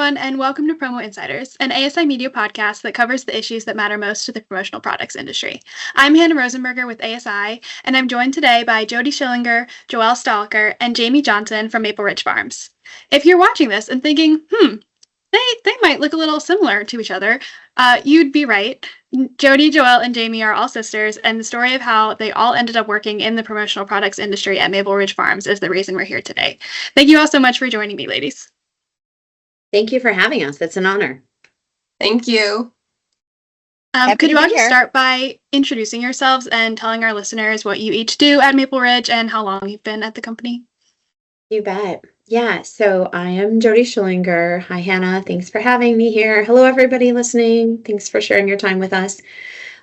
everyone, and welcome to Promo Insiders, an ASI media podcast that covers the issues that matter most to the promotional products industry. I'm Hannah Rosenberger with ASI, and I'm joined today by Jodie Schillinger, Joelle Stahlecker, and Jamie Johnson from Maple Ridge Farms. If you're watching this and thinking, they might look a little similar to each other, you'd be right. Jodie, Joelle, and Jamie are all sisters, and the story of how they all ended up working in the promotional products industry at Maple Ridge Farms is the reason we're here today. Thank you all so much for joining me, ladies. Thank you for having us. It's an honor. Thank you. Could you all just start by introducing yourselves and telling our listeners what you each do at Maple Ridge and how long you've been at the company? You bet. Yeah, so I am Jodie Schillinger. Hi, Hannah. Thanks for having me here. Hello, everybody listening. Thanks for sharing your time with us.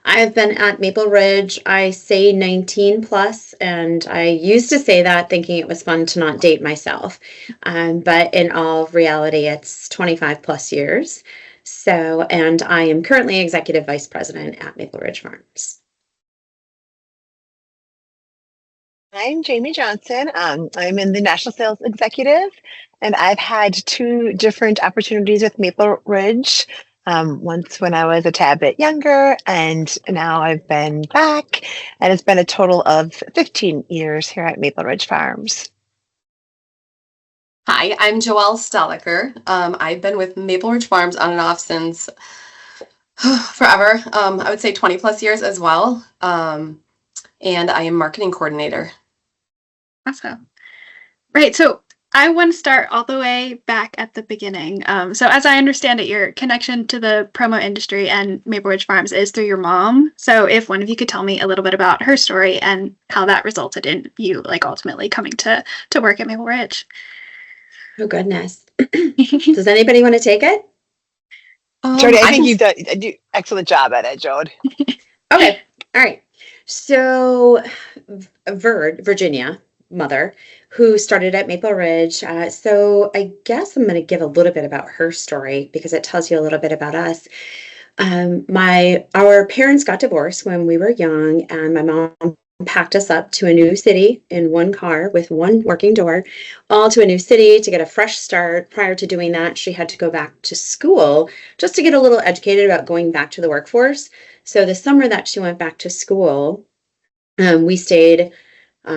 I've been at Maple Ridge, I say 19 plus, and I used to say that thinking it was fun to not date myself. But in all reality, it's 25 plus years. So, and I am currently Executive Vice President at Maple Ridge Farms. I'm Jamie Johnson. I'm in the National Sales Executive, and I've had two different opportunities with Maple Ridge. Once when I was a tad bit younger, and now I've been back, and it's been a total of 15 years here at Maple Ridge Farms. Hi, I'm Joelle Stahlecker. I've been with Maple Ridge Farms on and off since forever. I would say 20 plus years as well. And I am marketing coordinator. Awesome. Right. So I want to start all the way back at the beginning. So as I understand it, your connection to the promo industry and Maple Ridge Farms is through your mom. So if one of you could tell me a little bit about her story and how that resulted in you ultimately coming to work at Maple Ridge. Oh, goodness. Does anybody want to take it? Jodie, I think you do an excellent job at it, Jode. Okay. All right. So Virginia, mother, who started at Maple Ridge. So I guess I'm going to give a little bit about her story because it tells you a little bit about us. Our parents got divorced when we were young, and my mom packed us up to a new city in one car with one working door, all to a new city to get a fresh start. Prior to doing that, she had to go back to school just to get a little educated about going back to the workforce. So the summer that she went back to school, we stayed.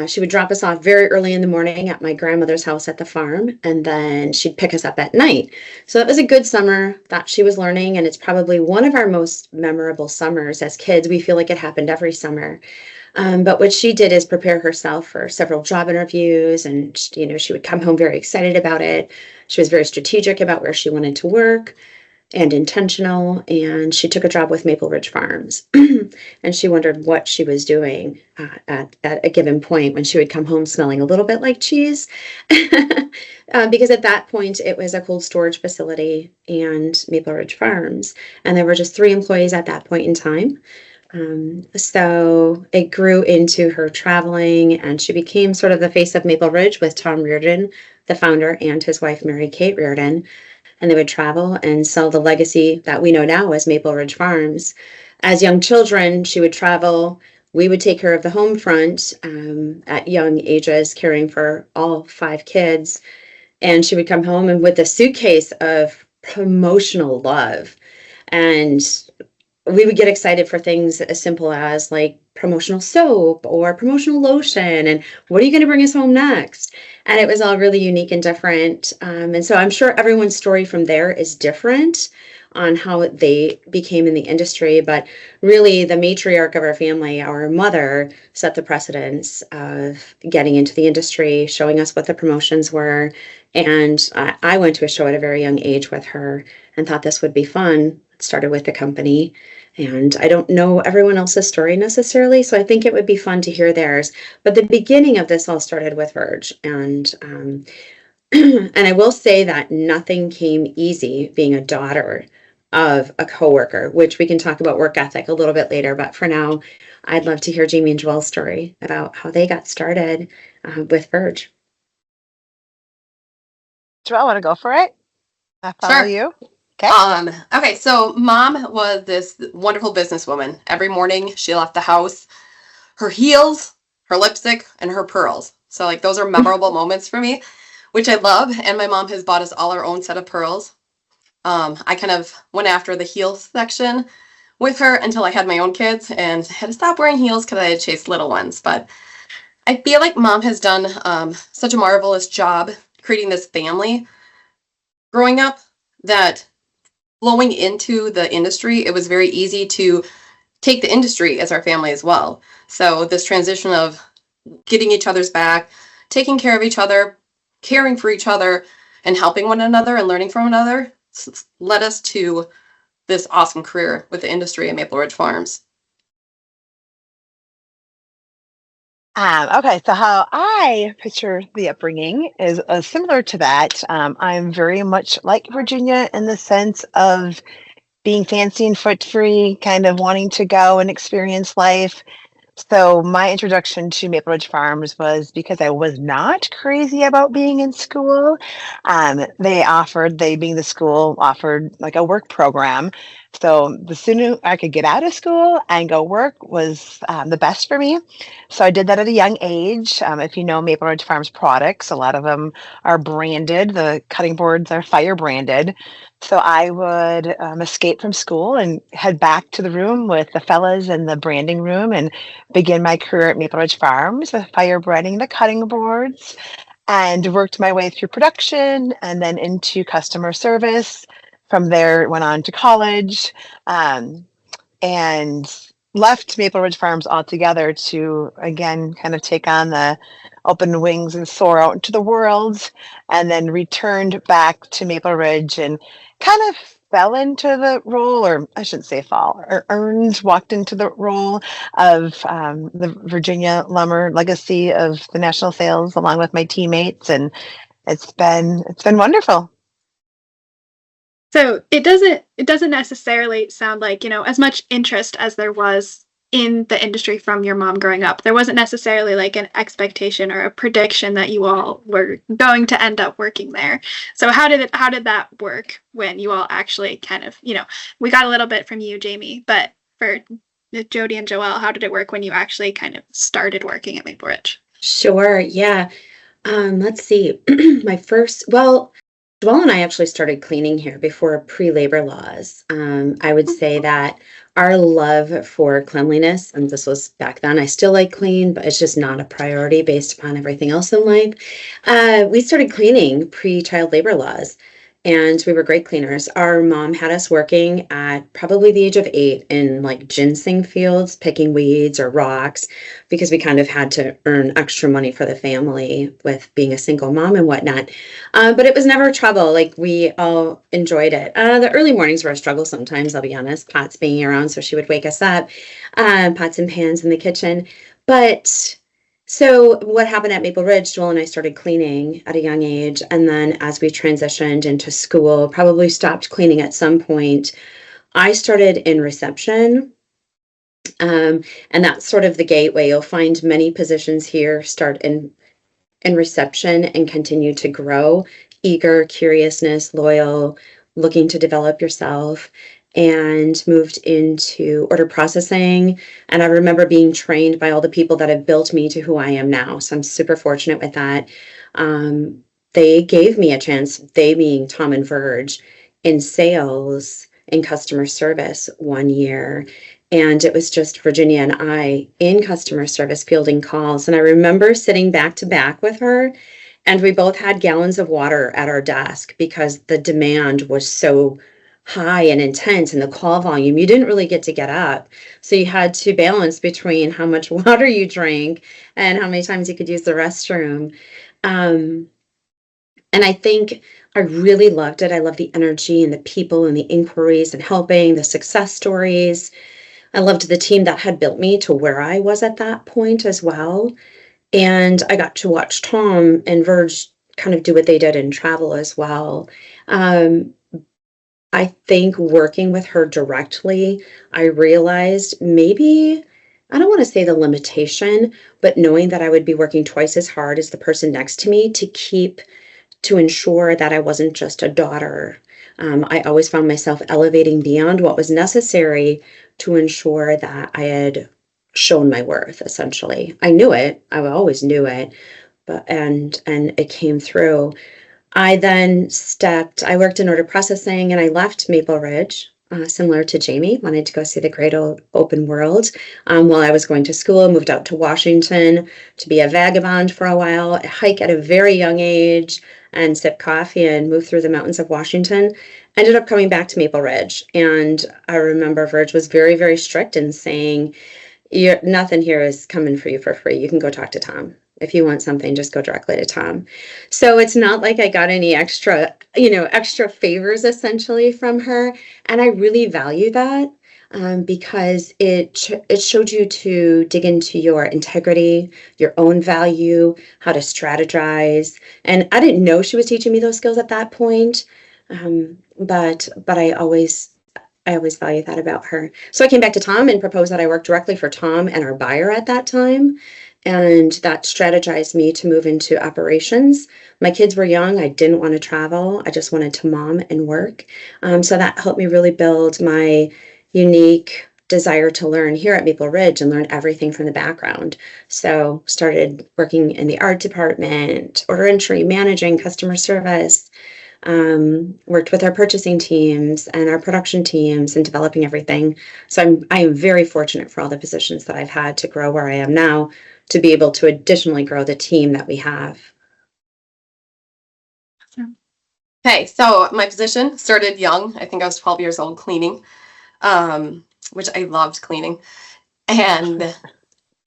She would drop us off very early in the morning at my grandmother's house at the farm, and then she'd pick us up at night. So that was a good summer that she was learning, and it's probably one of our most memorable summers as kids. We feel like it happened every summer. But what she did is prepare herself for several job interviews, and she would come home very excited about it. She was very strategic about where she wanted to work and intentional, and she took a job with Maple Ridge Farms. And she wondered what she was doing at a given point when she would come home smelling a little bit like cheese. Because at that point, it was a cold storage facility and Maple Ridge Farms, and there were just 3 employees at that point in time. So it grew into her traveling, and she became sort of the face of Maple Ridge with Tom Reardon, the founder, and his wife, Mary Kate Reardon. And they would travel and sell the legacy that we know now as Maple Ridge Farms. As young children, she would travel. We would take care of the home front at young ages, caring for all 5 kids. And she would come home and with a suitcase of promotional love. And we would get excited for things as simple as like promotional soap or promotional lotion, and what are you going to bring us home next? And it was all really unique and different. And so I'm sure everyone's story from there is different on how they became in the industry. But really, the matriarch of our family, our mother, set the precedence of getting into the industry, showing us what the promotions were. And I went to a show at a very young age with her and thought this would be fun. It started with the company. And I don't know everyone else's story necessarily, so I think it would be fun to hear theirs. But the beginning of this all started with Verge. And and I will say that nothing came easy being a daughter of a coworker, which we can talk about work ethic a little bit later. But for now, I'd love to hear Jamie and Joelle's story about how they got started with Verge. Joelle, want to go for it? I follow you. Okay. Okay, so mom was this wonderful businesswoman. Every morning she left the house, her heels, her lipstick, and her pearls. So like those are memorable moments for me, which I love. And my mom has bought us all our own set of pearls. I kind of went after the heel section with her until I had my own kids and had to stop wearing heels because I had chased little ones. But I feel like mom has done such a marvelous job creating this family growing up that flowing into the industry, it was very easy to take the industry as our family as well. So this transition of getting each other's back, taking care of each other, caring for each other, and helping one another and learning from one another led us to this awesome career with the industry at Maple Ridge Farms. Okay, so how I picture the upbringing is similar to that. I'm very much like Virginia in the sense of being fancy and foot free, kind of wanting to go and experience life. So my introduction to Maple Ridge Farms was because I was not crazy about being in school. They being the school offered like a work program. So the sooner I could get out of school and go work was the best for me. So I did that at a young age. If you know Maple Ridge Farms products, a lot of them are branded. The cutting boards are fire branded. So I would escape from school and head back to the room with the fellas in the branding room and begin my career at Maple Ridge Farms with fire breading the cutting boards and worked my way through production and then into customer service. From there, went on to college and left Maple Ridge Farms altogether to again kind of take on the open wings and soar out into the world, and then returned back to Maple Ridge and kind of fell into the role, or I shouldn't say fall, or walked into the role of the Virginia Lemmer legacy of the national sales along with my teammates, and it's been wonderful. So it doesn't necessarily sound like, as much interest as there was in the industry from your mom growing up. There wasn't necessarily like an expectation or a prediction that you all were going to end up working there. So how did that work when you all actually kind of, we got a little bit from you, Jamie, but for Jodie and Joelle, how did it work when you actually kind of started working at Maple Ridge? Sure. Yeah. Let's see. Joelle and I actually started cleaning here before pre-labor laws. I would say that our love for cleanliness, and this was back then, I still like clean, but it's just not a priority based upon everything else in life. We started cleaning pre-child labor laws, and we were great cleaners. Our mom had us working at probably the age of 8 in like ginseng fields, picking weeds or rocks, because we kind of had to earn extra money for the family with being a single mom and whatnot. But it was never trouble. Like, we all enjoyed it. The early mornings were a struggle sometimes, I'll be honest, Pot's being around, so she would wake us up, pots and pans in the kitchen. But so what happened at Maple Ridge, Joelle and I started cleaning at a young age. And then as we transitioned into school, probably stopped cleaning at some point, I started in reception. And that's sort of the gateway. You'll find many positions here start in reception and continue to grow. Eager, curiousness, loyal, looking to develop yourself, and moved into order processing. And I remember being trained by all the people that have built me to who I am now. So I'm super fortunate with that. They gave me a chance, they being Tom and Verge, in sales and customer service one year. And it was just Virginia and I in customer service fielding calls. And I remember sitting back to back with her, and we both had gallons of water at our desk because the demand was so high and intense, and the call volume, you didn't really get to get up. So you had to balance between how much water you drank and how many times you could use the restroom. And I think I really loved it. I love the energy and the people and the inquiries and helping, the success stories. I loved the team that had built me to where I was at that point as well. And I got to watch Tom and Verge kind of do what they did and travel as well. I think working with her directly, I realized maybe, I don't want to say the limitation, but knowing that I would be working twice as hard as the person next to me to ensure that I wasn't just a daughter. I always found myself elevating beyond what was necessary to ensure that I had shown my worth, essentially. I knew it. I always knew it, but and it came through. I then I worked in order processing, and I left Maple Ridge, similar to Jamie, wanted to go see the great old open world. While I was going to school, moved out to Washington to be a vagabond for a while, hike at a very young age, and sip coffee and move through the mountains of Washington. Ended up coming back to Maple Ridge. And I remember Verge was very, very strict in saying, nothing here is coming for you for free. You can go talk to Tom. If you want something, just go directly to Tom. So it's not like I got any extra favors essentially from her. And I really value that, because it showed you to dig into your integrity, your own value, how to strategize. And I didn't know she was teaching me those skills at that point. But I always value that about her. So I came back to Tom and proposed that I work directly for Tom and our buyer at that time. And that strategized me to move into operations. My kids were young. I didn't want to travel. I just wanted to mom and work. So that helped me really build my unique desire to learn here at Maple Ridge and learn everything from the background. So started working in the art department, order entry, managing customer service, worked with our purchasing teams and our production teams and developing everything. So I am very fortunate for all the positions that I've had to grow where I am now, to be able to additionally grow the team that we have. Okay, so my position started young. I think I was 12 years old cleaning, which I loved cleaning. And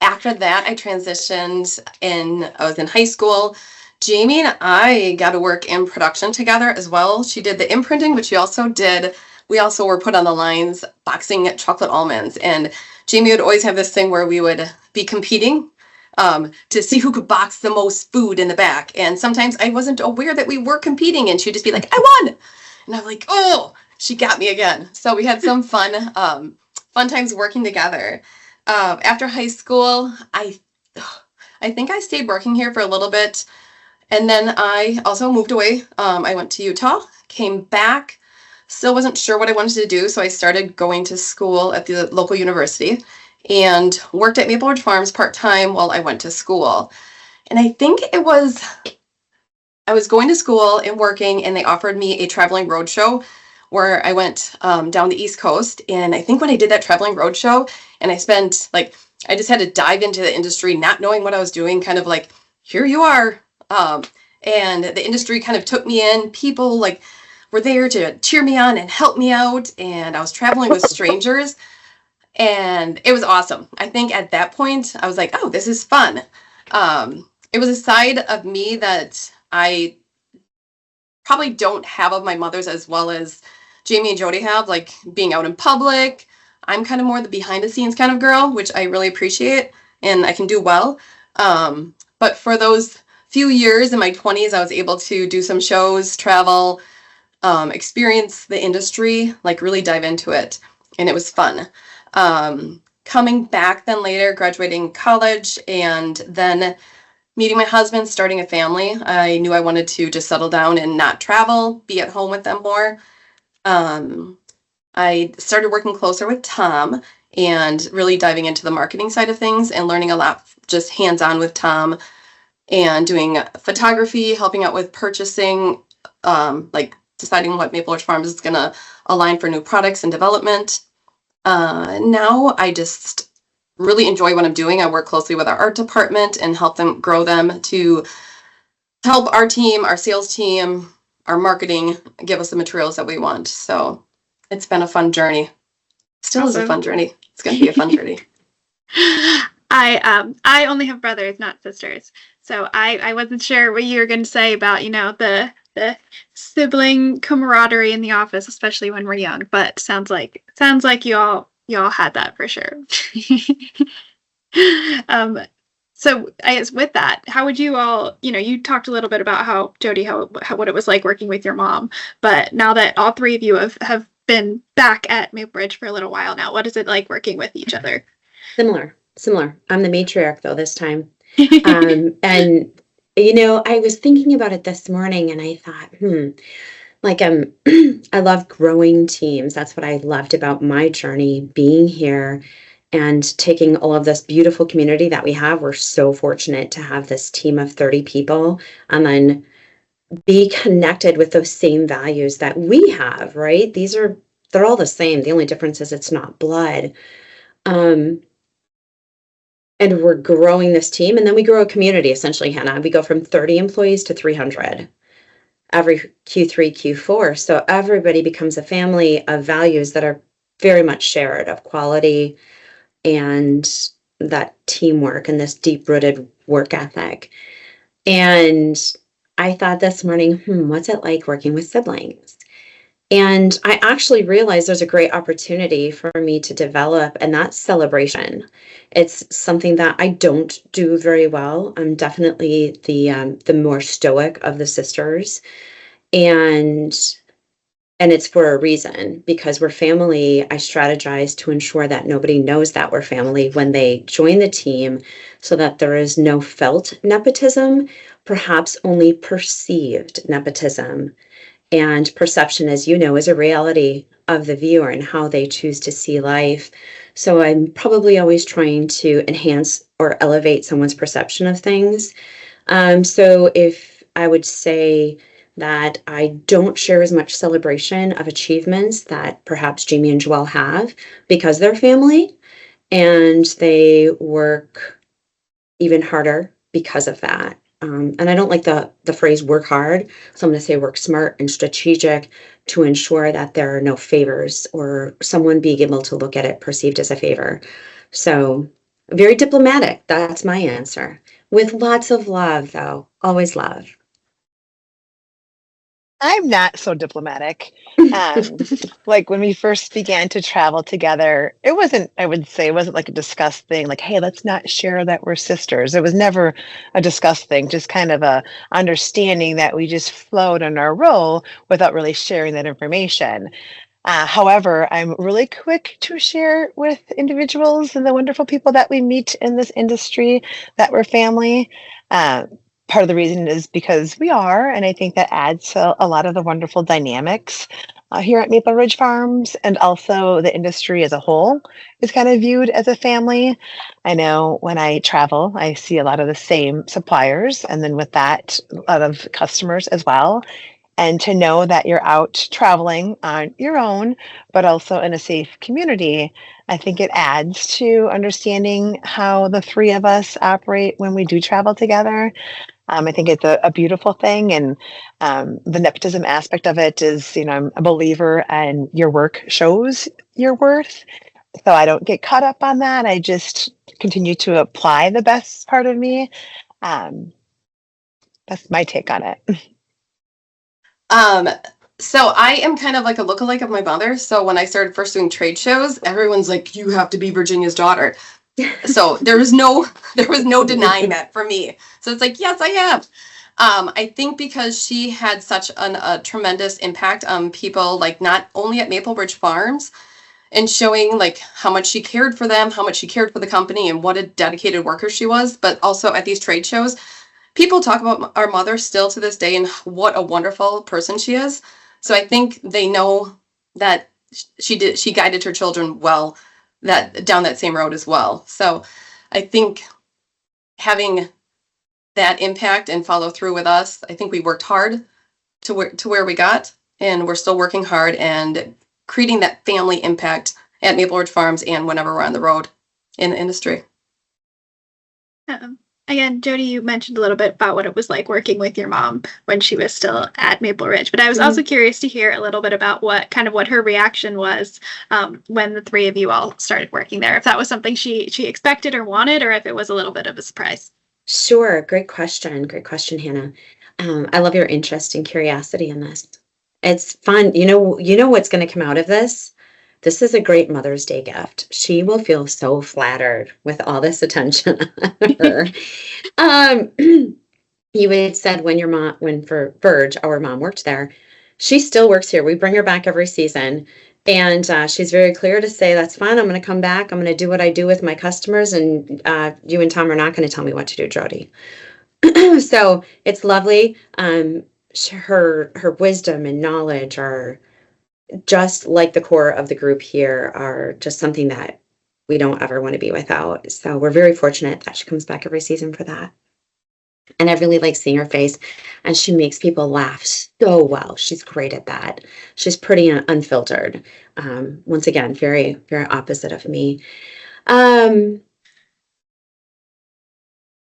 after that, I transitioned I was in high school. Jamie and I got to work in production together as well. She did the imprinting, but we also were put on the lines boxing chocolate almonds. And Jamie would always have this thing where we would be competing to see who could box the most food in the back. And sometimes I wasn't aware that we were competing, and she'd just be like, I won. And I'm like, oh, she got me again. So we had some fun times working together. After high school, I think I stayed working here for a little bit. And then I also moved away. I went to Utah, came back, still wasn't sure what I wanted to do. So I started going to school at the local university and worked at Maple Ridge Farms part-time while I went to school. And I think I was going to school and working, and they offered me a traveling roadshow where I went down the East Coast. And I think when I did that traveling roadshow, and I just had to dive into the industry, not knowing what I was doing, kind of like, here you are. And the industry kind of took me in. People were there to cheer me on and help me out. And I was traveling with strangers. And it was awesome. I think at that point, I was like, oh, this is fun. It was a side of me that I probably don't have of my mother's as well as Jamie and Jodie have, like being out in public. I'm kind of more the behind the scenes kind of girl, which I really appreciate and I can do well. But for those few years in my 20s, I was able to do some shows, travel, experience the industry, like really dive into it. And it was fun. Coming back then later, graduating college, and then meeting my husband, starting a family, I knew I wanted to just settle down and not travel, be at home with them more. I started working closer with Tom and really diving into the marketing side of things and learning a lot just hands-on with Tom and doing photography, helping out with purchasing, deciding what Maple Ridge Farms is going to align for new products and development. Now I just really enjoy what I'm doing. I work closely with our art department and help them grow them to help our team, our sales team, our marketing give us the materials that we want. So it's been a fun journey. Still awesome. Is a fun journey. It's going to be a fun journey. I only have brothers, not sisters. So I wasn't sure what you were going to say about, the sibling camaraderie in the office, especially when we're young, but sounds like you all had that for sure. So I guess with that, how would you all, you talked a little bit about how Jodie, how what it was like working with your mom, but now that all three of you have been back at Maple Ridge for a little while now, what is it like working with each other? Similar. I'm the matriarch though this time. And I was thinking about it this morning and I thought, I love growing teams. That's what I loved about my journey being here and taking all of this beautiful community that we have. We're so fortunate to have this team of 30 people. And then be connected with those same values that we have, right? They're all the same. The only difference is it's not blood. And we're growing this team, and then we grow a community, essentially, Hannah. We go from 30 employees to 300 every Q3, Q4. So everybody becomes a family of values that are very much shared, of quality and that teamwork and this deep-rooted work ethic. And I thought this morning, what's it like working with siblings? And I actually realized there's a great opportunity for me to develop, and that's celebration. It's something that I don't do very well. I'm definitely the more stoic of the sisters, and it's for a reason, because we're family. I strategize to ensure that nobody knows that we're family when they join the team, so that there is no felt nepotism, perhaps only perceived nepotism. And perception, as you know, is a reality of the viewer and how they choose to see life. So I'm probably always trying to enhance or elevate someone's perception of things. So if I would say that I don't share as much celebration of achievements that perhaps Jamie and Joelle have, because they're family and they work even harder because of that. And I don't like the phrase work hard, so I'm going to say work smart and strategic to ensure that there are no favors or someone being able to look at it perceived as a favor. So very diplomatic. That's my answer. With lots of love, though. Always love. I'm not so diplomatic. Like when we first began to travel together, it wasn't, I would say, it wasn't like a discussed thing, like, hey, let's not share that we're sisters. It was never a discussed thing, just kind of a understanding that we just flowed in our role without really sharing that information. However, I'm really quick to share with individuals and the wonderful people that we meet in this industry that we're family. Uh, Part of the reason is because we are, and I think that adds to a lot of the wonderful dynamics here at Maple Ridge Farms, and also the industry as a whole is kind of viewed as a family. I know when I travel, I see a lot of the same suppliers, and then with that, a lot of customers as well. And to know that you're out traveling on your own, but also in a safe community, I think it adds to understanding how the three of us operate when we do travel together. I think it's a beautiful thing. And the nepotism aspect of it is, I'm a believer and your work shows your worth. So I don't get caught up on that. I just continue to apply the best part of me. Um, that's my take on it. Um, so I am kind of like a lookalike of my mother. So when I started first doing trade shows, everyone's like, "You have to be Virginia's daughter." So there was no denying that for me. So it's like, yes, I have. I think because she had such a tremendous impact on people, like not only at Maple Ridge Farms, and showing like how much she cared for them, how much she cared for the company, and what a dedicated worker she was, but also at these trade shows people talk about our mother still to this day and what a wonderful person she is. So I think they know that she guided her children well, that down that same road as well. So I think having that impact and follow through with us, I think we worked hard to where we got, and we're still working hard and creating that family impact at Maple Ridge Farms and whenever we're on the road in the industry. Again, Jodie, you mentioned a little bit about what it was like working with your mom when she was still at Maple Ridge, but I was also curious to hear a little bit about what her reaction was when the three of you all started working there. If that was something she expected or wanted, or if it was a little bit of a surprise. Sure. Great question. Great question, Hannah. I love your interest and curiosity in this. It's fun. You know what's going to come out of this? This is a great Mother's Day gift. She will feel so flattered with all this attention on her. You had said when for Verge, our mom worked there, she still works here. We bring her back every season. And she's very clear to say, that's fine. I'm going to come back. I'm going to do what I do with my customers. And you and Tom are not going to tell me what to do, Jodie. So it's lovely. Her wisdom and knowledge are just like the core of the group here, are just something that we don't ever want to be without. So we're very fortunate that she comes back every season for that. And I really like seeing her face, and she makes people laugh so well. She's great at that. She's pretty unfiltered. Once again, very, very opposite of me. Um,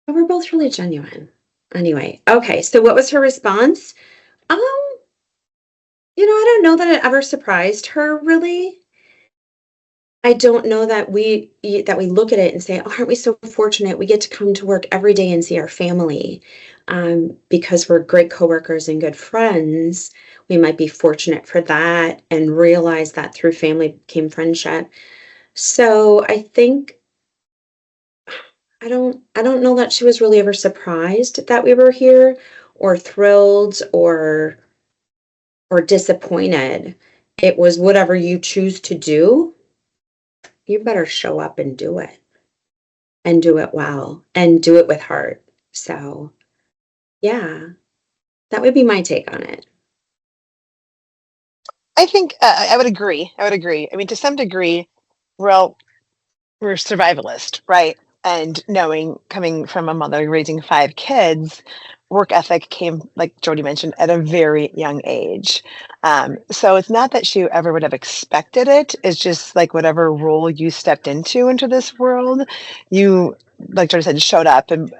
but we're both really genuine. Anyway, okay. So what was her response? Um, I don't know that it ever surprised her really. I don't know that we look at it and say, "Oh, aren't we so fortunate? We get to come to work every day and see our family." Because we're great coworkers and good friends, we might be fortunate for that and realize that through family came friendship. So I think I don't know that she was really ever surprised that we were here, or thrilled, or disappointed. It was whatever you choose to do, you better show up and do it well and do it with heart. So, yeah, that would be my take on it. I think I would agree. I would agree. I mean, to some degree, well, we're survivalist, right? And knowing, coming from a mother raising 5 kids, work ethic came, like Jodie mentioned, at a very young age. So it's not that she ever would have expected it. It's just like whatever role you stepped into this world, you, like Jodie said, showed up and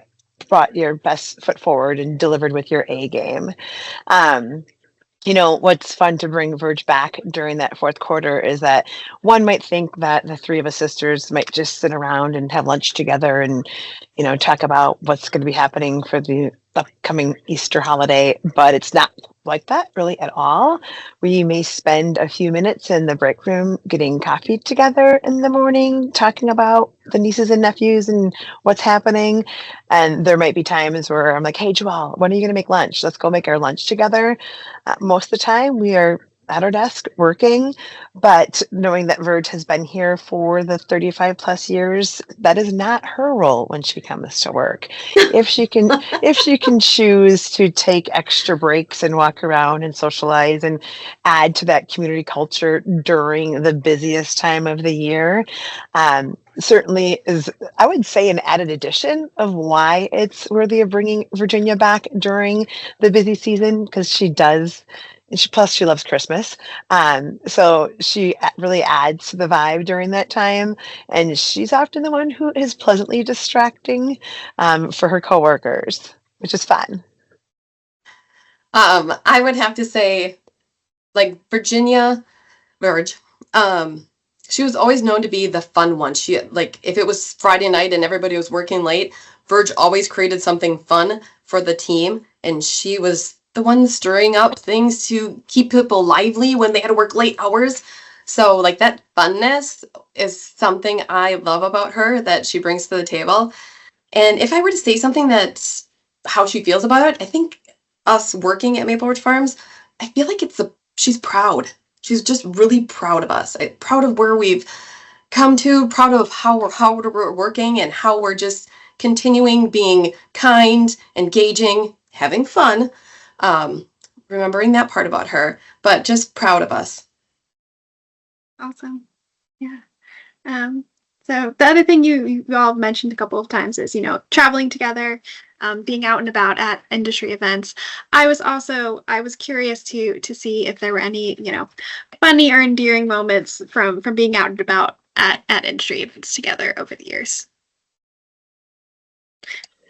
brought your best foot forward and delivered with your A game. Um, what's fun to bring Verge back during that fourth quarter is that one might think that the three of us sisters might just sit around and have lunch together and, talk about what's going to be happening for the upcoming Easter holiday, but it's not like that really at all. We may spend a few minutes in the break room getting coffee together in the morning, talking about the nieces and nephews and what's happening. And there might be times where I'm like, "Hey, Joelle, when are you going to make lunch? Let's go make our lunch together." Most of the time, we are at our desk working, but knowing that Verge has been here for the 35 plus years, that is not her role when she comes to work. If she can, if she can choose to take extra breaks and walk around and socialize and add to that community culture during the busiest time of the year, certainly is, I would say, an added addition of why it's worthy of bringing Virginia back during the busy season, because she does. And plus she loves Christmas. So she really adds to the vibe during that time. And she's often the one who is pleasantly distracting for her coworkers, which is fun. I would have to say, like Verge, she was always known to be the fun one. She, like, if it was Friday night and everybody was working late, Verge always created something fun for the team, and she was the one stirring up things to keep people lively when they had to work late hours. So, like, that funness is something I love about her that she brings to the table. And if I were to say something that's how she feels about it, I think us working at Maple Ridge Farms, I feel like she's proud. She's just really proud of us. Proud of where we've come to, proud of how we're working and how we're just continuing being kind, engaging, having fun. Remembering that part about her, but just proud of us. Awesome. Yeah. So the other thing you all mentioned a couple of times is, traveling together, being out and about at industry events. I was curious to see if there were any, funny or endearing moments from being out and about at industry events together over the years.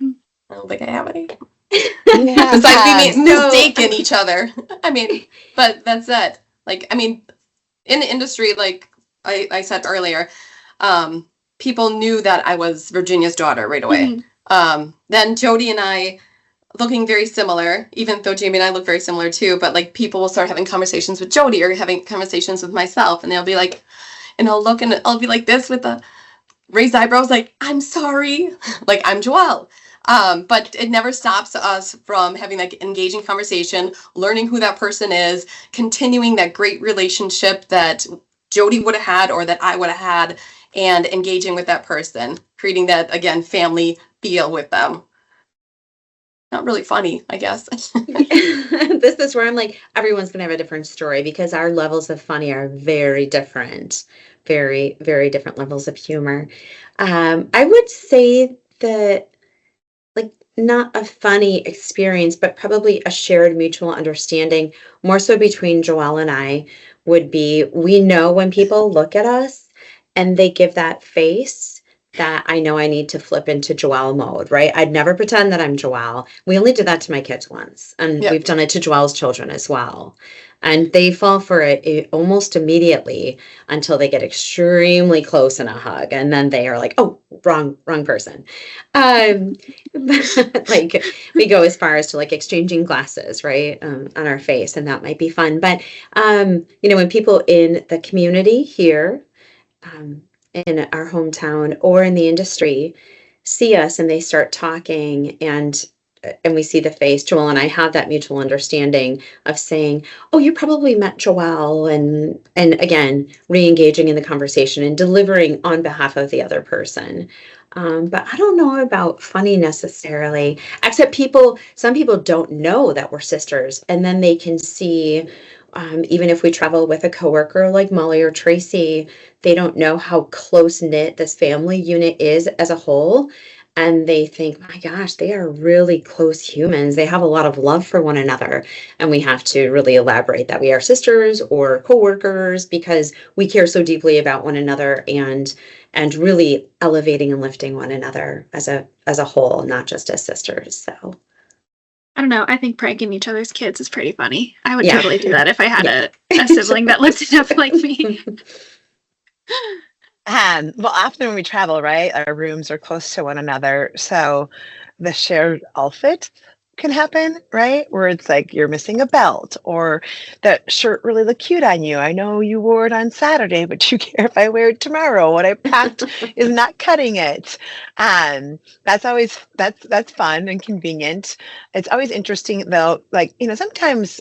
I don't think I have any. Besides we mistaken each other. I mean, but that's it. Like, I mean, in the industry, like I said earlier, people knew that I was Virginia's daughter right away. Mm-hmm. Then Jodie and I, looking very similar, even though Jamie and I look very similar too, but like people will start having conversations with Jodie or having conversations with myself, and they'll be like, and I'll look and I'll be like this with the raised eyebrows, like, "I'm sorry," like I'm Joelle. But it never stops us from having that engaging conversation, learning who that person is, continuing that great relationship that Jodie would have had or that I would have had, and engaging with that person, creating that, again, family feel with them. Not really funny, I guess. This is where I'm like, everyone's going to have a different story because our levels of funny are very different. Very, very different levels of humor. I would say that like not a funny experience, but probably a shared mutual understanding, more so between Joelle and I, would be we know when people look at us and they give that face that I know I need to flip into Joelle mode, right? I'd never pretend that I'm Joelle. We only did that to my kids once, and Yep. we've done it to Joelle's children as well. And they fall for it almost immediately until they get extremely close in a hug, and then they are like, "Oh, wrong person." Um, like we go as far as to like exchanging glasses, right, on our face, and that might be fun. But when people in the community here, um, in our hometown or in the industry, see us and they start talking and we see the face, Joelle and I have that mutual understanding of saying, "Oh, you probably met Joelle," and again, re-engaging in the conversation and delivering on behalf of the other person. But I don't know about funny necessarily, except some people don't know that we're sisters, and then they can see, even if we travel with a coworker like Molly or Tracy, they don't know how close knit this family unit is as a whole. And they think, my gosh, they are really close humans. They have a lot of love for one another. And we have to really elaborate that we are sisters or coworkers because we care so deeply about one another and really elevating and lifting one another as a whole, not just as sisters. So I don't know. I think pranking each other's kids is pretty funny. I would yeah. totally do that if I had Yeah. a sibling that looked enough like me. Well, often when we travel, right, our rooms are close to one another. So the shared outfit can happen, right? Where it's like you're missing a belt or that shirt really looked cute on you. I know you wore it on Saturday, but do you care if I wear it tomorrow? What I packed is not cutting it. That's fun and convenient. It's always interesting though, like, sometimes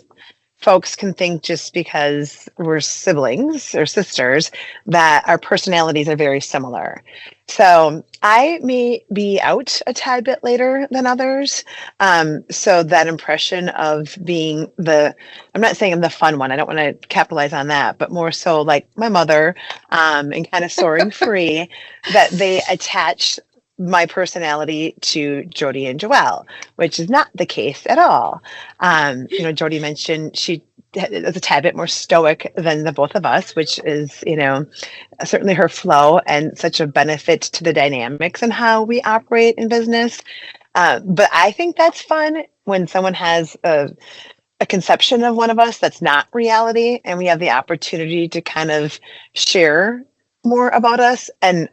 folks can think just because we're siblings or sisters that our personalities are very similar. So I may be out a tad bit later than others. So that impression of being I'm not saying I'm the fun one. I don't want to capitalize on that, but more so like my mother, and kind of soaring free, that they attach my personality to Jodie and Joelle, which is not the case at all. Jodie mentioned she is a tad bit more stoic than the both of us, which is, certainly her flow and such a benefit to the dynamics and how we operate in business. But I think that's fun when someone has a conception of one of us that's not reality, and we have the opportunity to kind of share more about us. And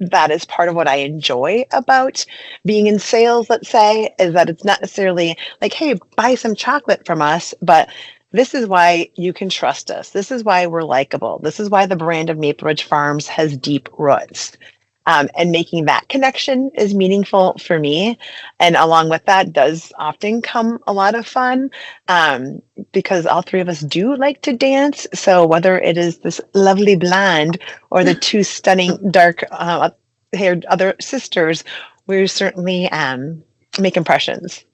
that is part of what I enjoy about being in sales, let's say, is that it's not necessarily like, hey, buy some chocolate from us, but this is why you can trust us. This is why we're likable. This is why the brand of Maple Ridge Farms has deep roots. And making that connection is meaningful for me. And along with that does often come a lot of fun, because all three of us do like to dance. So whether it is this lovely blonde or the two stunning dark haired other sisters, we certainly make impressions.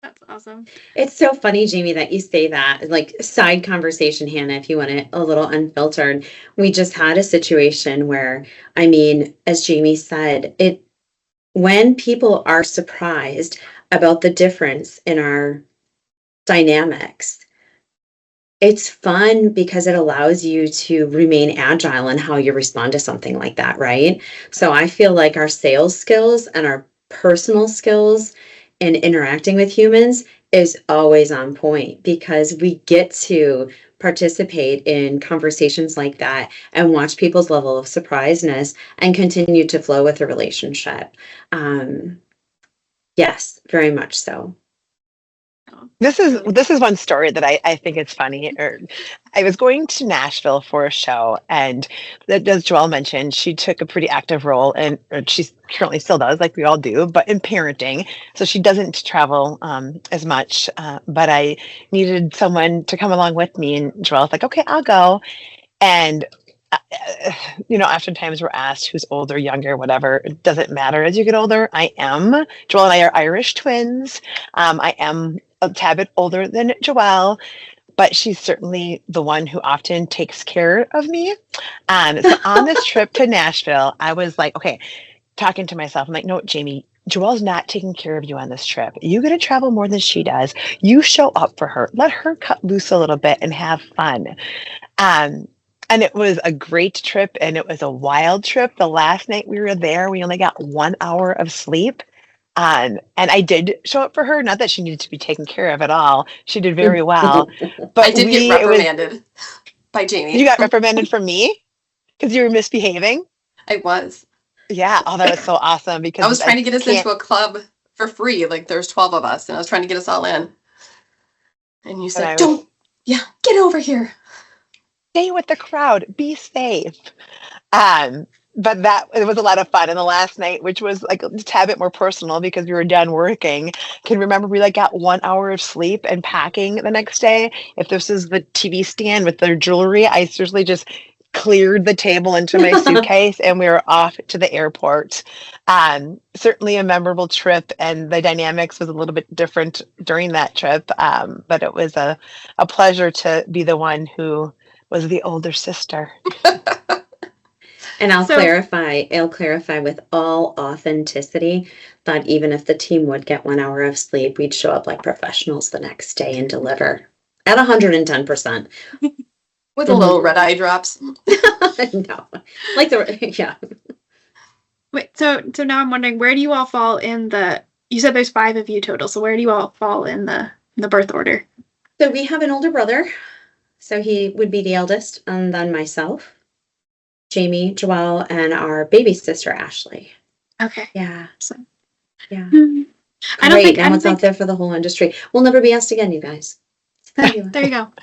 That's awesome. It's so funny, Jamie, that you say that. Like side conversation, Hannah, if you want it a little unfiltered. We just had a situation where, I mean, as Jamie said, when people are surprised about the difference in our dynamics, it's fun because it allows you to remain agile in how you respond to something like that, right? So I feel like our sales skills and our personal skills in interacting with humans is always on point because we get to participate in conversations like that and watch people's level of surpriseness and continue to flow with the relationship. Yes, very much so. This is one story that I think it's funny. I was going to Nashville for a show, and as Joelle mentioned, she took a pretty active role, and she currently still does, like we all do, but in parenting. So she doesn't travel as much. But I needed someone to come along with me, and Joelle's like, "Okay, I'll go." And oftentimes we're asked who's older, younger, whatever. It doesn't matter as you get older. Joelle and I are Irish twins. I am a tad bit older than Joelle, but she's certainly the one who often takes care of me. So on this trip to Nashville, I was like, okay, talking to myself, I'm like, no, Jamie, Joelle's not taking care of you on this trip. You got to travel more than she does. You show up for her. Let her cut loose a little bit and have fun. Um, and it was a great trip and it was a wild trip. The last night we were there, we only got 1 hour of sleep. And I did show up for her. Not that she needed to be taken care of at all. She did very well. But I did get reprimanded by Jamie. You got reprimanded from me because you were misbehaving? I was. Yeah. Oh, that was so awesome because I was trying to get us into a club for free. Like there's 12 of us and I was trying to get us all in. And you said, get over here. Stay with the crowd. Be safe. But it was a lot of fun. And the last night, which was like a tad bit more personal because we were done working, can remember we got 1 hour of sleep and packing the next day. If this is the TV stand with their jewelry, I seriously just cleared the table into my suitcase and we were off to the airport. Certainly a memorable trip, and the dynamics was a little bit different during that trip. But it was a pleasure to be the one who was the older sister. And I'll clarify with all authenticity that even if the team would get 1 hour of sleep, we'd show up like professionals the next day and deliver at 110%. With a little red eye drops. No, yeah. Wait, so now I'm wondering, where do you all fall in you said there's 5 of you total, so where do you all fall in the birth order? So we have an older brother, so he would be the eldest, and then myself, Jamie, Joelle, and our baby sister, Ashley. Okay. Yeah. So, yeah. I don't think what's out there for the whole industry. We'll never be asked again, you guys. There you go.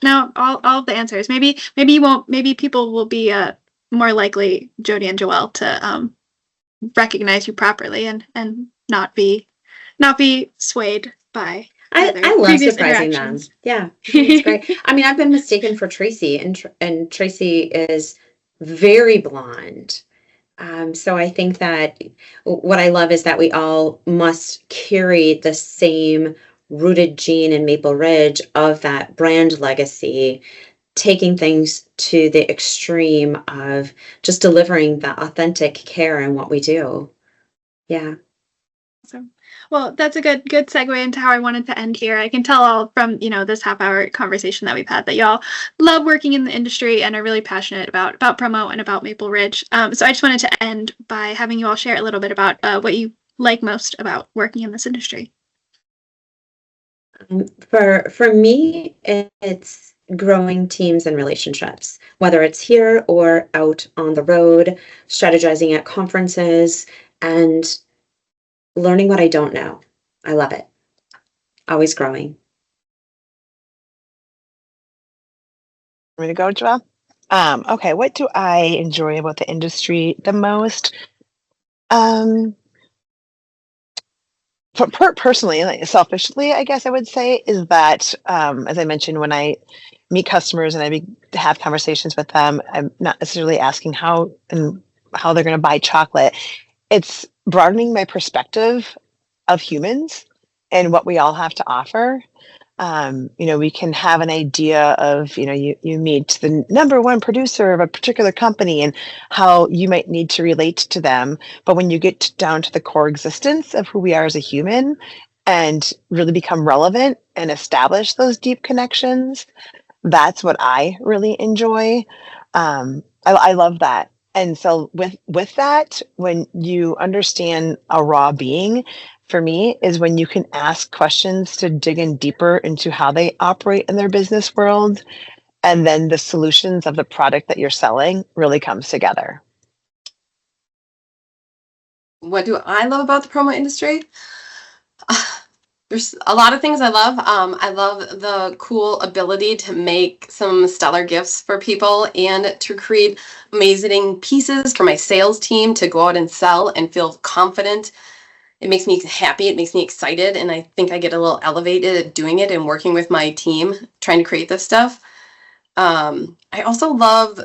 Now, all of the answers. Maybe you won't. Maybe people will be more likely, Jodie and Joelle, to recognize you properly and not be swayed by. I love surprising them. Yeah, it's great. I mean, I've been mistaken for Tracy, and Tracy is very blonde. So I think that what I love is that we all must carry the same rooted gene in Maple Ridge of that brand legacy, taking things to the extreme of just delivering the authentic care in what we do. Yeah. So, well, that's a good segue into how I wanted to end here. I can tell all from, this half-hour conversation that we've had that y'all love working in the industry and are really passionate about promo and about Maple Ridge. So I just wanted to end by having you all share a little bit about what you like most about working in this industry. For me, it's growing teams and relationships, whether it's here or out on the road, strategizing at conferences, and learning what I don't know. I love it. Always growing. Want me to go, Joelle? Okay, what do I enjoy about the industry the most? Personally, selfishly, I guess I would say, is that, as I mentioned, when I meet customers and I have conversations with them, I'm not necessarily asking how they're going to buy chocolate. It's broadening my perspective of humans and what we all have to offer. We can have an idea of, you meet the number one producer of a particular company and how you might need to relate to them. But when you get down to the core existence of who we are as a human and really become relevant and establish those deep connections, that's what I really enjoy. I love that. And so with that, when you understand a raw being, for me, is when you can ask questions to dig in deeper into how they operate in their business world, and then the solutions of the product that you're selling really comes together. What do I love about the promo industry? There's a lot of things I love. I love the cool ability to make some stellar gifts for people and to create amazing pieces for my sales team to go out and sell and feel confident. It makes me happy. It makes me excited. And I think I get a little elevated at doing it and working with my team, trying to create this stuff. I also love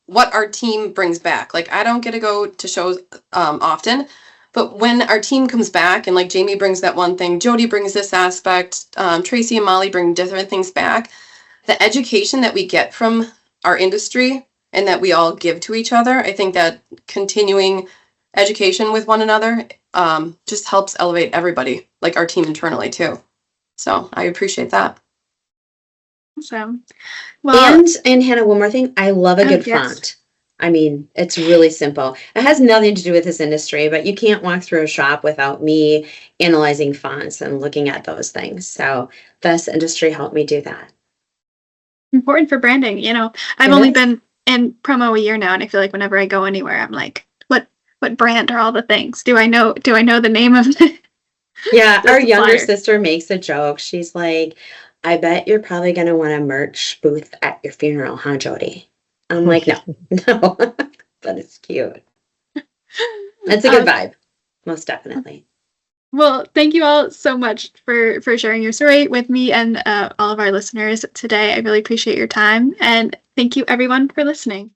what our team brings back. Like, I don't get to go to shows often, but when our team comes back and like Jamie brings that one thing, Jodie brings this aspect, Tracy and Molly bring different things back. The education that we get from our industry and that we all give to each other, I think that continuing education with one another just helps elevate everybody, like our team internally too. So I appreciate that. Awesome. Well, And Hannah, one more thing. I love a good yes. font. I mean, it's really simple. It has nothing to do with this industry, but you can't walk through a shop without me analyzing fonts and looking at those things. So this industry helped me do that. Important for branding. You know, I've It only is. been in promo a year now, and I feel like whenever I go anywhere, I'm like, what brand are all the things? Do I know the name of the Yeah, our younger supplier? sister makes a joke. She's like, I bet you're probably going to want a merch booth at your funeral, huh, Jodie? I'm like, no, no, but it's cute. It's a good vibe, most definitely. Well, thank you all so much for sharing your story with me and all of our listeners today. I really appreciate your time, and thank you everyone for listening.